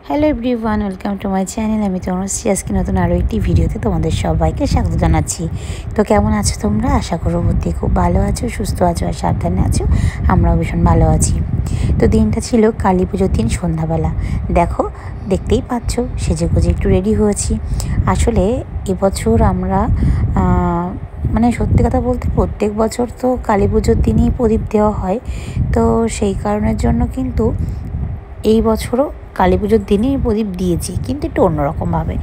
Hello everyone, welcome to my channel. আমি তনুশ্রী। আজকে নতুন আরও একটি ভিডিওতে তোমাদের সবাইকে স্বাগত জানাচ্ছি। তো কেমন আছো তোমরা? আশা করো প্রত্যেকে খুব ভালো আছো, সুস্থ আছো আর সাবধানে আছো। আমরাও ভীষণ ভালো আছি। তো দিনটা ছিল কালী পুজোর দিন সন্ধ্যাবেলা। দেখো, দেখতেই পাচ্ছ সেজেগুজে একটু রেডি হয়েছি। আসলে এবছর আমরা মানে সত্যি কথা বলতে প্রত্যেক বছর তো কালী পুজোর দিনই প্রদীপ দেওয়া হয়। তো সেই কারণের জন্য কিন্তু এই বছরও কালী পুজোর দিনই প্রদীপ দিয়েছি, কিন্তু একটু অন্যরকমভাবে।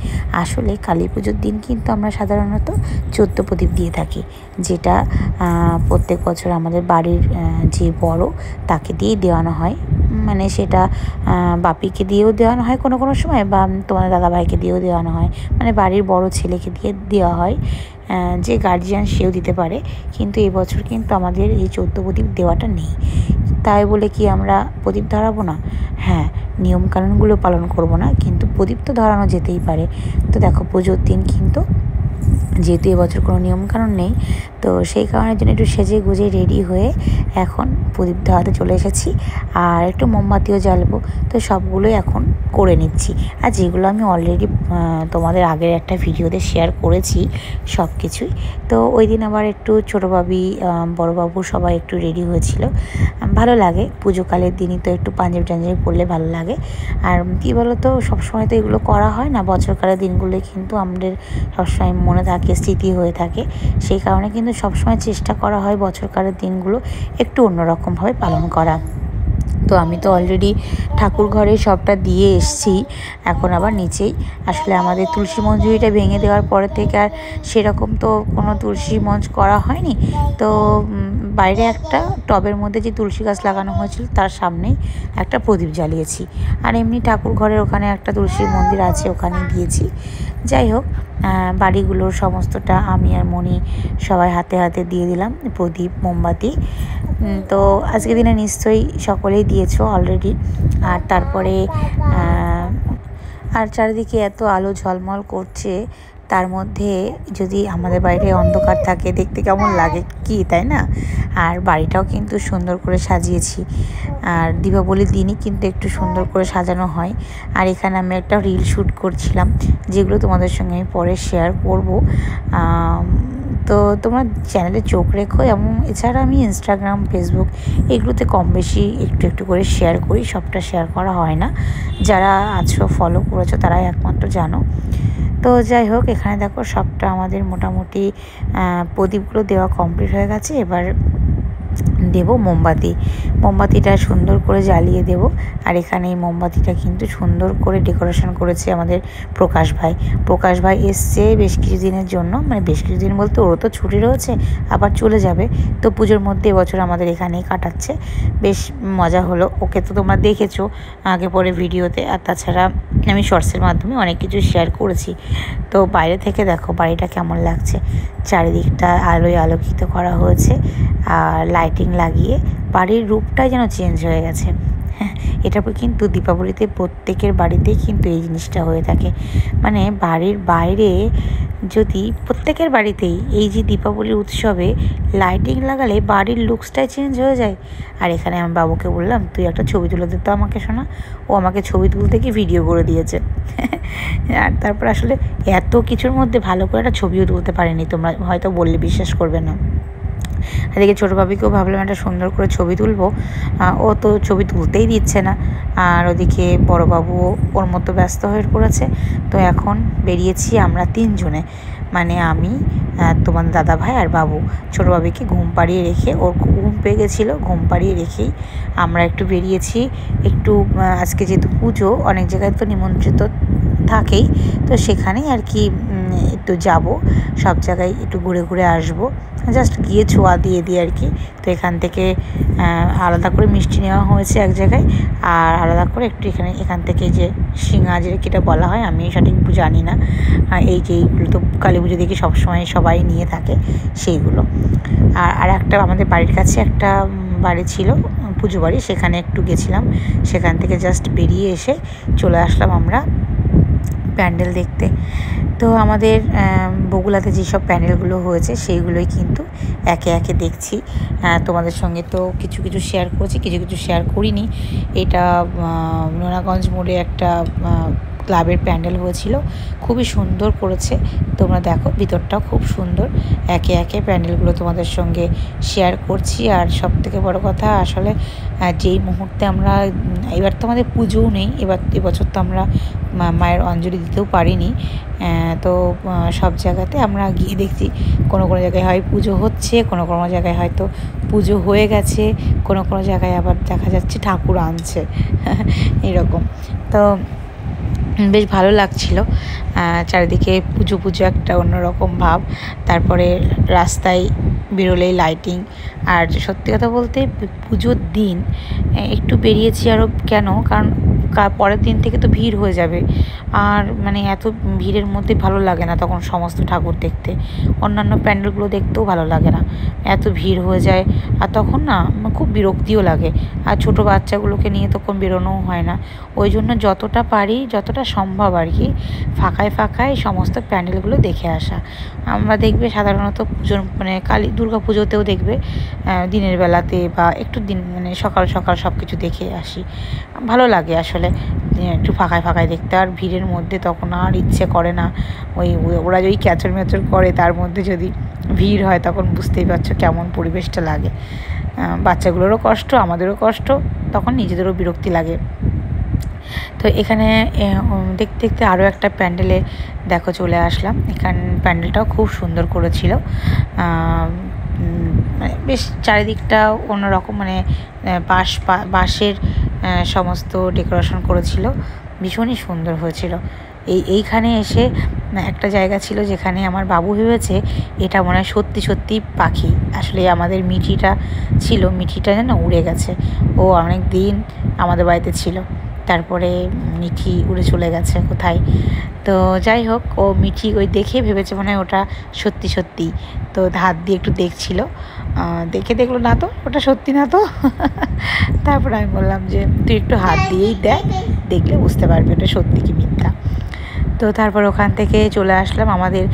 আসলে কালী পুজোর দিন কিন্তু আমরা সাধারণত 14 প্রদীপ দিয়ে থাকি, যেটা প্রত্যেক বছর আমাদের বাড়ির যে বড় তাকে দিয়েই দেওয়ানো হয়। মানে সেটা বাপিকে দিয়েও দেওয়ানো হয় কোনো কোনো সময়, বা তোমাদের দাদাভাইকে দিয়েও দেওয়ানো হয়, মানে বাড়ির বড় ছেলেকে দিয়ে দেওয়া হয়। যে গার্জিয়ান সেও দিতে পারে, কিন্তু এবছর কিন্তু আমাদের এই 14 প্রদীপ দেওয়াটা নেই। তাই বলে কি আমরা প্রদীপ ধরাবো না? হ্যাঁ, নিয়মকানুনগুলো পালন করব না, কিন্তু প্রদীপ তো ধরানো যেতেই পারে। তো দেখো, পুজোর দিন কিন্তু যেহেতু এবছর কোনো নিয়মকানুন নেই, তো সেই কারণের জন্য একটু সেজে গুজে রেডি হয়ে এখন প্রদীপ ধরাতে চলে এসেছি। আর একটু মোমবাতিও জ্বালবো। তো সবগুলোই এখন করে নিচ্ছি। আর যেগুলো আমি অলরেডি তোমাদের আগের একটা ভিডিওতে শেয়ার করেছি সব কিছুই। তো ওই দিন আবার একটু ছোটো বাবি, বড়োবাবু সবাই একটু রেডি হয়েছিল। ভালো লাগে, পুজোকালের দিনই তো একটু পাঞ্জাবি টাঞ্জাবি পরলে ভালো লাগে। আর কী বলো তো, সবসময় তো এগুলো করা হয় না, বছরকালের দিনগুলোই কিন্তু আমাদের সবসময় মনে থাকে, স্মৃতি হয়ে থাকে। সেই কারণে কিন্তু সবসময় চেষ্টা করা হয় বছরকালের দিনগুলো একটু অন্যরকমভাবে পালন করা। তো আমি তো অলরেডি ঠাকুর ঘরে সবটা দিয়ে এসেছি। এখন আবার নিচেই আসলে আমাদের তুলসী মঞ্জুরিটা ভেঙে দেওয়ার পরে থেকে আর সেরকম তো কোনো তুলসী মঞ্চ করা হয়নি। তো বাইরে একটা টবের মধ্যে যে তুলসী গাছ লাগানো হয়েছিল তার সামনেই একটা প্রদীপ জ্বালিয়েছি। আর এমনি ঠাকুর ঘরের ওখানে একটা তুলসী মন্দির আছে, ওখানে দিয়েছি। যাই হোক, বাড়িগুলোর সমস্তটা আমি আর মণি সবাই হাতে হাতে দিয়ে দিলাম প্রদীপ, মোমবাতি। তো আজকের দিনে নিশ্চয়ই সকলেই দিয়েছো অলরেডি। আর তারপরে আর চারিদিকে এত আলো ঝলমল করছে, তার মধ্যে যদি আমাদের বাইরে অন্ধকার থাকে দেখতে কেমন লাগে কি, তাই না? আর বাড়িটাও কিন্তু সুন্দর করে সাজিয়েছি। আর দীপাবলির দিনই কিন্তু একটু সুন্দর করে সাজানো হয়। আর এখানে আমি একটা রিল শ্যুট করছিলাম, যেগুলো তোমাদের সঙ্গে আমি পরে শেয়ার করব। তো তোমরা চ্যানেলে চোখ রেখো। এবং এছাড়া আমি ইনস্টাগ্রাম, ফেসবুক এগুলোতে কম বেশি একটু একটু করে শেয়ার করি, সবটা শেয়ার করা হয় না। যারা আছো, ফলো করেছো, তারাই একমাত্র জানো। তো যাই হোক, এখানে দেখো সবটা আমাদের মোটামুটি প্রদীপগুলো দেওয়া কমপ্লিট হয়ে গেছে। এবার দেব মোমবাতিটা সুন্দর করে জ্বালিয়ে দেব। আর এখানে এই মোমবাতিটা কিন্তু সুন্দর করে ডেকোরেশন করেছে আমাদের প্রকাশ ভাই এসছে বেশ কিছুদিনের জন্য, মানে বেশ কিছুদিন বলতে ওরও তো ছুটি রয়েছে, আবার চলে যাবে। তো পুজোর মধ্যে এবছর আমাদের এখানেই কাটাচ্ছে। বেশ মজা হলো। ওকে তো তোমরা দেখেছো আগে পরে ভিডিওতে, আর তাছাড়া আমি শর্টসের মাধ্যমে অনেক কিছু শেয়ার করেছি। তো বাইরে থেকে দেখো বাড়িটা কেমন লাগছে, চারিদিকটা আলোয় আলোকিত করা হয়েছে। আর লাইটিং লাগিয়ে বাড়ির রূপটাই যেন চেঞ্জ হয়ে গেছে। এটা কিন্তু দীপাবলিতে প্রত্যেকের বাড়িতেই কিন্তু এই জিনিসটা হয়ে থাকে। মানে বাড়ির বাইরে যদি প্রত্যেকের বাড়িতেই এই যে দীপাবলির উৎসবে লাইটিং লাগালে বাড়ির লুকসটাই চেঞ্জ হয়ে যায়। আর এখানে আমি বাবুকে বললাম, তুই একটা ছবি তুলে দিত আমাকে, শোনা। ও আমাকে ছবি তুলতে গিয়ে ভিডিও করে দিয়েছে। আর তারপর আসলে এত কিছুর মধ্যে ভালো করে একটা ছবিও তুলতে পারিনি, তোমরা হয়তো বললে বিশ্বাস করবে না। এদিকে ছোটো বাবিকেও ভাবলাম একটা সুন্দর করে ছবি তুলবো, ও তো ছবি তুলতেই দিচ্ছে না। আর ওদিকে বড়োবাবুও ওর মতো ব্যস্ত হয়ে পড়েছে। তো এখন বেরিয়েছি আমরা তিনজনে, মানে আমি, তোমার দাদাভাই আর বাবু। ছোটো বাবিকে ঘুম পাড়িয়ে রেখে, ওর ঘুম পেয়ে গেছিলো, ঘুম পাড়িয়ে রেখেই আমরা একটু বেরিয়েছি। একটু আজকে যেহেতু পুজো, অনেক জায়গায় তো নিমন্ত্রিত থাকেই, তো সেখানেই আর কি একটু যাব, সব জায়গায় একটু ঘুরে ঘুরে আসবো, জাস্ট গিয়ে ছোঁয়া দিয়ে আর কি। তো এখান থেকে আলাদা করে মিষ্টি নেওয়া হয়েছে এক জায়গায়, আর আলাদা করে একটু এখান থেকে যে সিঙা যেটা বলা হয়, আমি সঠিক জানি না, এই যে এইগুলো তো কালী পুজো দেখি সবসময় সবাই নিয়ে থাকে সেইগুলো। আর একটা আমাদের বাড়ির কাছে একটা বাড়ি ছিল, পুজো বাড়ি, সেখানে একটু গেছিলাম। সেখান থেকে জাস্ট বেরিয়ে এসে চলে আসলাম আমরা প্যান্ডেল দেখতে। তো আমাদের বগুলাতে যেসব প্যান্ডেলগুলো হয়েছে সেইগুলোই কিন্তু একে একে দেখছি। তোমাদের সঙ্গে তো কিছু কিছু শেয়ার করেছি, কিছু কিছু শেয়ার করিনি। এটা নোনাগঞ্জ মোড়ে একটা ক্লাবের প্যান্ডেল হয়েছিল, খুবই সুন্দর করেছে। তোমরা দেখো ভিতরটাও খুব সুন্দর। একে একে প্যান্ডেলগুলো তোমাদের সঙ্গে শেয়ার করছি। আর সবথেকে বড় কথা, আসলে যেই মুহূর্তে আমরা এবার তো আমাদের পুজোও নেই, এবছর তো আমরা মায়ের অঞ্জলি দিতেও পারিনি। তো সব জায়গাতে আমরা গিয়ে দেখছি কোনো কোনো জায়গায় হয় পুজো হচ্ছে, কোনো কোনো জায়গায় হয়তো পুজো হয়ে গেছে, কোনো কোনো জায়গায় আবার দেখা যাচ্ছে ঠাকুর আনছে এরকম। তো বেশ ভালো লাগছিল, চারিদিকে পুজো পুজো একটা অন্যরকম ভাব। তারপরে রাস্তায় বেরোলেই লাইটিং। আর সত্যি কথা বলতে পুজোর দিন একটু বেরিয়েছি আরও, কেন, কারণ পরের দিন থেকে তো ভিড় হয়ে যাবে। আর মানে এত ভিড়ের মধ্যে ভালো লাগে না তখন সমস্ত ঠাকুর দেখতে, অন্যান্য প্যান্ডেলগুলো দেখতেও ভালো লাগে না, এত ভিড় হয়ে যায়। আর তখন না খুব বিরক্তিও লাগে, আর ছোটো বাচ্চাগুলোকে নিয়ে তখন বেরোনোও হয় না। ওই জন্য যতটা পারি, যতটা সম্ভব আর কি, ফাঁকায় ফাঁকায় সমস্ত প্যান্ডেলগুলো দেখে আসা। আমরা দেখবে সাধারণত পুজোর মানে দুর্গা পুজোতেও দেখবে দিনের বেলাতে বা একটু দিন মানে সকাল সকাল সব কিছু দেখে আসি, ভালো লাগে আসলে একটু ফাঁকায় ফাঁকায় দেখতে। আর ভিড়ের মধ্যে তখন আর ইচ্ছে করে না, ওরা যদি ক্যাচর ম্যাচর করে তার মধ্যে যদি ভিড় হয় তখন বুঝতেই পারছো কেমন পরিবেশটা লাগে। বাচ্চাগুলোরও কষ্ট, আমাদেরও কষ্ট, তখন নিজেদেরও বিরক্তি লাগে। তো এখানে দেখতে দেখতে আরও একটা প্যান্ডেলে দেখো চলে আসলাম। এখান প্যান্ডেলটাও খুব সুন্দর করেছিল, মানে বেশ চারিদিকটা অন্যরকম, মানে বাঁশের সমস্ত ডেকোরেশন করেছিল, ভীষণই সুন্দর হয়েছিল। এইখানে এসে একটা জায়গা ছিল যেখানে আমার বাবু ভেবেছে এটা মনে হয় সত্যি সত্যি পাখি। আসলে আমাদের মিঠিটা ছিল, মিঠিটা যেন উড়ে গেছে। ও অনেক দিন আমাদের বাড়িতে ছিল, তারপরে মিঠি উড়ে চলে গেছে কোথায়। তো যাই হোক, ও মিঠি ওই দেখে ভেবেছে মনে হয় ওটা সত্যি সত্যি। তো হাত দিয়ে একটু দেখছিল, দেখে দেখলো না তো ওটা সত্যি না তো তারপর আমি বললাম যে তুই একটু হাত দিয়েই দেখলে বুঝতে পারবি ওটা সত্যি কি মিথ্যা। তো তারপর ওখান থেকে চলে আসলাম আমাদের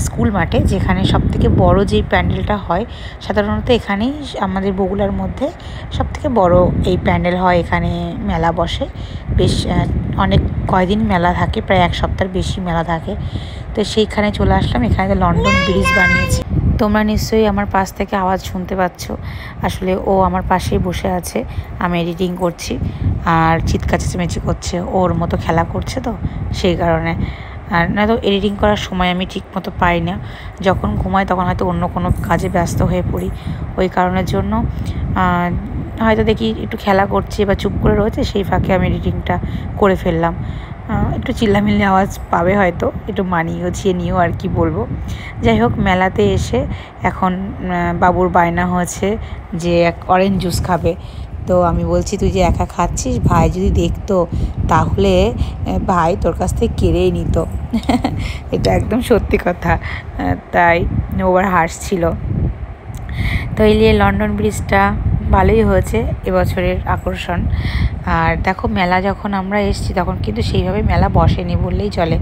স্কুল মাঠে, যেখানে সবথেকে বড় যেই প্যান্ডেলটা হয়। সাধারণত এখানেই আমাদের বগুলার মধ্যে সবথেকে বড় এই প্যান্ডেল হয়, এখানে মেলা বসে বেশ অনেক কয়দিন মেলা থাকে, প্রায় এক সপ্তাহের বেশি মেলা থাকে। তো সেইখানে চলে আসলাম। এখানে লন্ডন ব্রিজ বানিয়েছে, তোমরা নিশ্চয়ই আমার পাশ থেকে আওয়াজ শুনতে পাচ্ছ। আসলে ও আমার পাশেই বসে আছে, আমি এডিটিং করছি, আর চিৎকার চেঁচামেচি করছে, ওর মতো খেলা করছে, তো সেই কারণে। আর না তো এডিটিং করার সময় আমি ঠিক মতো পাই না, যখন ঘুমাই তখন হয়তো অন্য কোনো কাজে ব্যস্ত হয়ে পড়ি, ওই কারণের জন্য হয়তো দেখি একটু খেলা করছে বা চুপ করে রয়েছে, সেই ফাঁকে আমি এডিটিংটা করে ফেললাম। একটু চিল্লামিল্লি আওয়াজ পাবে হয়তো, একটু মানিয়ে গুছিয়ে নিও, আর কি বলবো। যাই হোক, মেলাতে এসে এখন বাবুর বায়না হয়েছে যে অরেঞ্জ জুস খাবে। তো আমি বলছি তুই যে একা খাচ্ছিস, ভাই যদি দেখতো তাহলে ভাই তোর কাছ থেকে কেড়েই নিত এটা একদম সত্যি কথা। তাই ওবার হাসছিল। তো এই নিয়ে লন্ডন ব্রিজটা ভালোই হয়েছে এবছরের আকর্ষণ। আর দেখো, মেলা যখন আমরা এসেছি তখন কিন্তু সেইভাবে মেলা বসেনি বললেই চলে,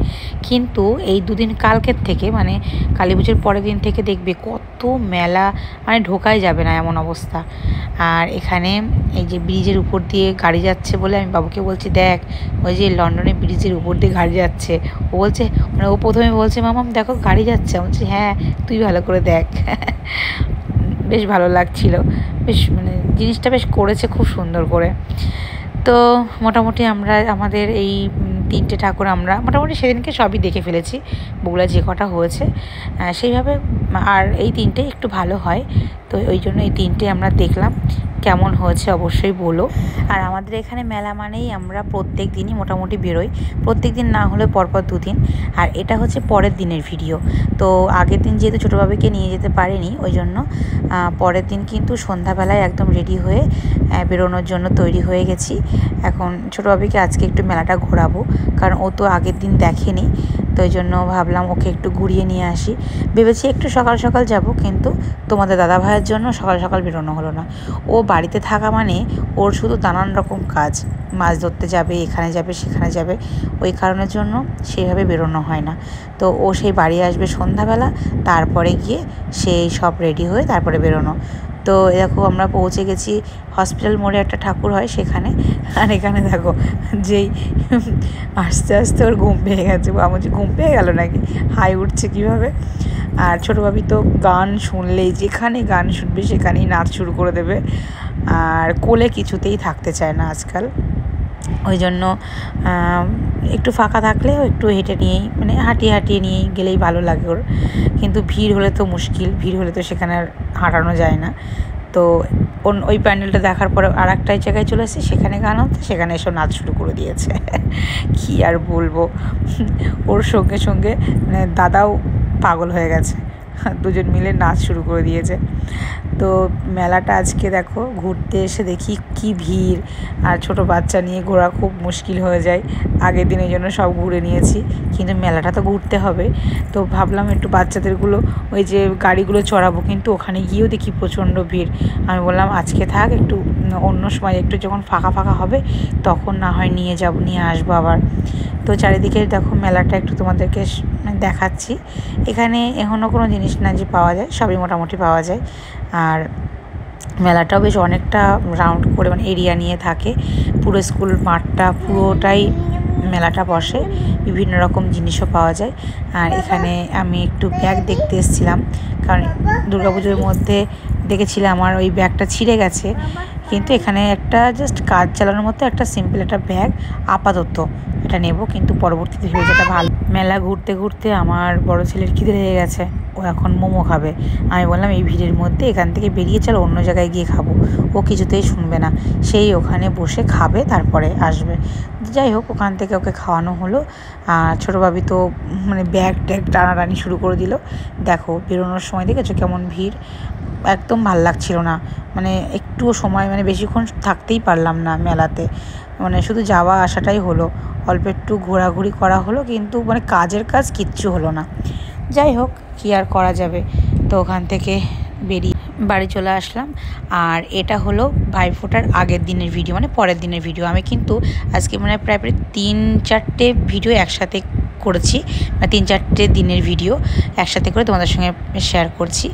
কিন্তু এই দুদিন কালকের থেকে মানে কালী পুজোর পরের দিন থেকে দেখবে কত মেলা, মানে ঢোকাই যাবে না এমন অবস্থা। আর এখানে এই যে ব্রিজের উপর দিয়ে গাড়ি যাচ্ছে বলে আমি বাবুকে বলছি, দেখ ওই যে লন্ডনের ব্রিজের উপর দিয়ে গাড়ি যাচ্ছে। ও বলছে, মানে ও প্রথমে বলছে মামাম দেখো গাড়ি যাচ্ছে, আমি বলছি হ্যাঁ তুই ভালো করে দেখ বেশ ভালো লাগছিল, বেশ মানে জিনিসটা বেশ করেছে খুব সুন্দর করে। তো মোটামুটি আমরা আমাদের এই 3টে ঠাকুর আমরা মোটামুটি সেদিনকে সবই দেখে ফেলেছি, বগুলা যে কটা হয়েছে সেইভাবে। আর এই 3টে একটু ভালো হয়, তো ওই জন্য এই 3টে আমরা দেখলাম। কেমন হয়েছে অবশ্যই বলো। আর আমাদের এখানে মেলা মানেই আমরা প্রত্যেক দিনই মোটামুটি বেরোই, প্রত্যেক দিন না হলে পরপর 2 দিন। আর এটা হচ্ছে পরের দিনের ভিডিও। তো আগের দিন যেহেতু ছোটো বাবুকে নিয়ে যেতে পারিনি, ওই জন্য পরের দিন কিন্তু সন্ধ্যাবেলায় একদম রেডি হয়ে বেরোনোর জন্য তৈরি হয়ে গেছি। এখন ছোটো বাবুকে আজকে একটু মেলাটা ঘোরাবো, কারণ ও তো আগের দিন দেখেনি। তো ওই জন্য ভাবলাম ওকে একটু ঘুরিয়ে নিয়ে আসি। ভেবেছি একটু সকাল সকাল যাব, কিন্তু তোমাদের দাদা ভাইয়ের জন্য সকাল সকাল বেরোনো হলো না। ও বাড়িতে থাকা মানে ওর শুধু নানান রকম কাজ, মাছ ধরতে যাবে, এখানে যাবে সেখানে যাবে, ওই কারণের জন্য সেইভাবে বেরোনো হয় না। তো ও সেই বাড়ি আসবে সন্ধ্যাবেলা, তারপরে গিয়ে সেই সব রেডি হয়ে তারপরে বেরোনো। তো দেখো আমরা পৌঁছে গেছি হসপিটাল মোড়ে, একটা ঠাকুর হয় সেখানে। আর এখানে দেখো যেই আস্তে আস্তে ওর ঘুম পেয়ে গেছে, আমার যে ঘুম পেয়ে গেল নাকি, হাই উঠছে কীভাবে। আর ছোটো ভাবি তো গান শুনলেই, যেখানে গান শুনবে সেখানেই নাচ শুরু করে দেবে, আর কোলে কিছুতেই থাকতে চায় না আজকাল। ওই জন্য একটু ফাঁকা থাকলেও একটু হেঁটে নিয়েই, মানে হাঁটিয়ে নিয়েই গেলেই ভালো লাগে ওর। কিন্তু ভিড় হলে তো মুশকিল, ভিড় হলে তো সেখানে আর হাঁটানো যায় না। তো ওই প্যান্ডেলটা দেখার পরে আর একটা জায়গায় চলে এসেছি, সেখানে গান হচ্ছে, সেখানে এসব নাচ শুরু করে দিয়েছে। কি আর বলবো, ওর সঙ্গে সঙ্গে মানে দাদাও পাগল হয়ে গেছে, দুজন মিলে নাচ শুরু করে দিয়েছে। তো মেলাটা আজকে দেখো ঘুরতে এসে দেখি কি ভিড়, আর ছোট বাচ্চা নিয়ে ঘোরা খুব মুশকিল হয়ে যায়। আগের দিনের জন্য সব ঘুরে নিয়েছি, কিন্তু মেলাটা তো ঘুরতে হবে। তো ভাবলাম একটু বাচ্চাদেরগুলো ওই যে গাড়িগুলো চড়াবো, কিন্তু ওখানে গিয়েও দেখি প্রচণ্ড ভিড়। আমি বললাম আজকে থাক, একটু অন্য সময় একটু যখন ফাঁকা ফাঁকা হবে তখন না হয় নিয়ে আসবো আবার। তো চারিদিকে দেখো মেলাটা একটু তোমাদেরকে দেখাচ্ছি। এখানে এখনও কোনো জিনিস না যে পাওয়া যায়, সবই মোটামুটি পাওয়া যায়। আর মেলাটাও বেশ অনেকটা রাউন্ড করে, মানে এরিয়া নিয়ে থাকে। পুরো স্কুল মাঠটা পুরোটাই মেলাটা বসে, বিভিন্ন রকম জিনিসও পাওয়া যায়। আর এখানে আমি একটু ব্যাগ দেখতে এসেছিলাম, কারণ দুর্গাপুজোর মধ্যে দেখেছিলাম আমার ওই ব্যাগটা ছিঁড়ে গেছে। কিন্তু এখানে একটা জাস্ট কাজ চালানোর মতো একটা সিম্পল একটা ব্যাগ, আপাতত এটা নেব, কিন্তু পরবর্তীতে ভেবে যেটা ভালো। মেলা ঘুরতে ঘুরতে আমার বড় ছেলের খিদে লেগে গেছে, ও এখন মোমো খাবে। আমি বললাম এই ভিড়ের মধ্যে এখান থেকে বেরিয়ে চলো, অন্য জায়গায় গিয়ে খাবো। ও কিছুতেই শুনবে না, সেই ওখানে বসে খাবে তারপরে আসবে। যাই হোক, ওখান থেকে ওকে খাওয়ানো হলো। আর ছোটো ভাবি তো মানে ব্যাগ ট্যাগ টানাটানি শুরু করে দিল। দেখো বেরোনোর সময় দেখেছো কেমন ভিড়, একদম ভাল লাগছিল না। মানে একটুও সময়, মানে বেশিক্ষণ থাকতেই পারলাম না মেলাতে, মানে শুধু যাওয়া আসাটাই হলো, অল্প একটু ঘোরাঘুরি করা হলো, কিন্তু মানে কাজের কাজ কিচ্ছু হলো না। যাই হোক, কী আর করা যাবে। তো ওখান থেকে বেরিয়ে বাড়ি চলে আসলাম। আর এটা হলো ভাইফোঁটার আগের দিনের ভিডিও, মানে পরের দিনের ভিডিও। আমি কিন্তু আজকে মানে প্রায় 3-4টে ভিডিও একসাথে করেছি, মানে 3-4টে দিনের ভিডিও একসাথে করে তোমাদের সঙ্গে শেয়ার করছি।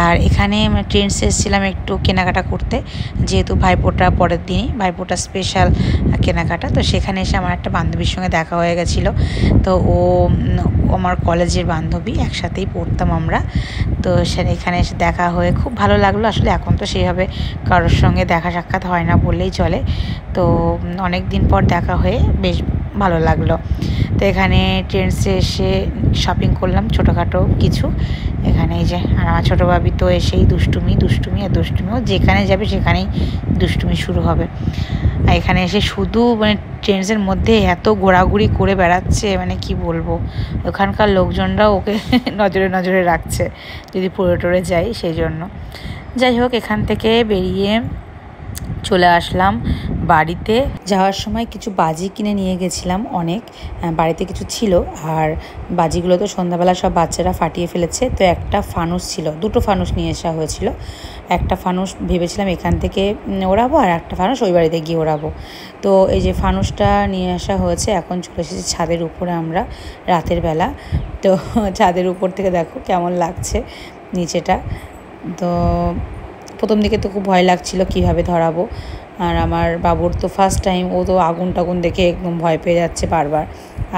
আর এখানে ট্রেন্ডস এসেছিলাম একটু কেনাকাটা করতে, যেহেতু ভাইফোঁটা পরের দিনই, ভাইফোঁটা স্পেশাল কেনাকাটা। তো সেখানে এসে আমার একটা বান্ধবীর সঙ্গে দেখা হয়ে গেছিলো। তো ও আমার কলেজের বান্ধবী, একসাথেই পড়তাম আমরা। তো এখানে এসে দেখা হয়ে খুব ভালো লাগলো। আসলে এখন তো সেইভাবে কারোর সঙ্গে দেখা সাক্ষাৎ হয় না বললেই চলে। তো অনেক দিন পর দেখা হয়ে বেশ ভালো লাগলো। তো এখানে ট্রেন্ডসে এসে শপিং করলাম ছোটোখাটো কিছু। এখানে এই যে, আর আমার ছোটো ভাবি তো এসেই দুষ্টুমি আর দুষ্টুমি, ও যেখানে যাবে সেখানেই দুষ্টুমি শুরু হবে। আর এখানে এসে শুধু মানে ট্রেন্ডসের মধ্যে এত ঘোরাঘুরি করে বেড়াচ্ছে, মানে কি বলবো, ওখানকার লোকজনরাও ওকে নজরে রাখছে যদি পড়ে টরে যাই, সেই জন্য। যাই হোক, এখান থেকে বেরিয়ে চলে আসলাম বাড়িতে। যাওয়ার সময় কিছু বাজি কিনে নিয়ে গেছিলাম, অনেক বাড়িতে কিছু ছিল। আর বাজিগুলো তো সন্ধ্যাবেলা সব বাচ্চারা ফাটিয়ে ফেলেছে। তো একটা ফানুস ছিল, 2টো ফানুস নিয়ে আসা হয়েছিল। একটা ফানুস ভেবেছিলাম এখান থেকে ওড়াবো, আর একটা ফানুস ওই বাড়িতে গিয়ে ওড়াবো। তো এই যে ফানুসটা নিয়ে আসা হয়েছে, এখন চলে এসেছি ছাদের উপরে আমরা রাতের বেলা। তো ছাদের উপর থেকে দেখো কেমন লাগছে নিচেটা। তো প্রথম দিকে তো খুব ভয় লাগছিল কীভাবে ধরাবো। আর আমার বাবুর তো ফার্স্ট টাইম, ও তো আগুন টাগুন দেখে একদম ভয় পেয়ে যাচ্ছে বারবার।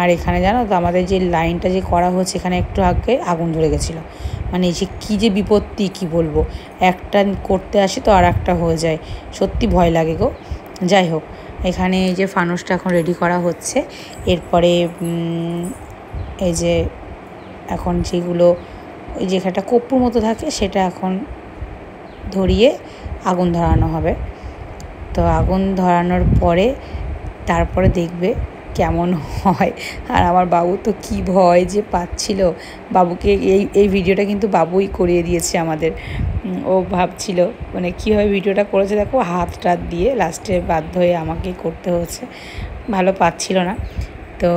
আর এখানে জানো তো আমাদের যে লাইনটা যে করা হচ্ছে, এখানে একটু আগে আগুন ধরে গেছিলো। মানে যে কী যে বিপত্তি, কী বলবো, একটা করতে আসি তো আর একটা হয়ে যায়, সত্যি ভয় লাগে গো। যাই হোক, এখানে এই যে ফানুসটা এখন রেডি করা হচ্ছে। এরপরে এই যে এখন যেগুলো ওই যে একটা কর্পূর মতো থাকে, সেটা এখন ধরিয়ে আগুন ধরানো হবে। তো আগুন ধরানোর পরে তারপরে দেখবে কেমন হয়। আর আমার বাবু তো কি ভয় যে পাচ্ছিল, বাবুকে এই ভিডিওটা কিন্তু বাবুই করিয়ে দিয়েছে আমাদের। ও ভাবছিল মানে কীভাবে ভিডিওটা করেছে, দেখো হাত টাত দিয়ে লাস্টে বাধ্য হয়ে আমাকেই করতে হয়েছে, ভালো পাচ্ছিল না। তো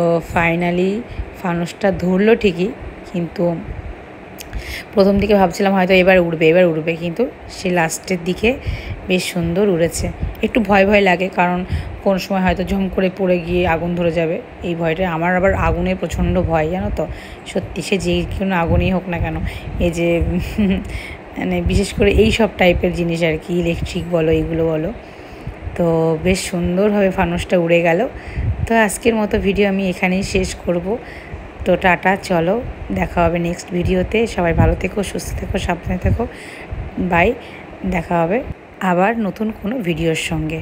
ফানুসটা ধরলো ঠিকই, কিন্তু প্রথম দিকে ভাবছিলাম হয়তো এবার উড়বে, কিন্তু সে লাস্টের দিকে বেশ সুন্দর উড়েছে। একটু ভয় ভয় লাগে, কারণ কোন সময় হয়তো ঝম করে পড়ে গিয়ে আগুন ধরে যাবে, এই ভয়টা। আমার আবার আগুনের প্রচণ্ড ভয়, জানো তো, সত্যি, সে যে কোনো আগুনই হোক না কেন, এই যে মানে বিশেষ করে এই সব টাইপের জিনিস আর কি, ইলেকট্রিক বলো, এইগুলো বলো। তো বেশ সুন্দরভাবে ফানুসটা উড়ে গেল। তো আজকের মতো ভিডিও আমি এখানেই শেষ করব। তো টাটা, চলো, দেখা হবে নেক্সট ভিডিওতে। সবাই ভালো থেকো, সুস্থ থেকো, সাবধানে থেকো, বাই। দেখা হবে আবার নতুন কোনো ভিডিওর সঙ্গে।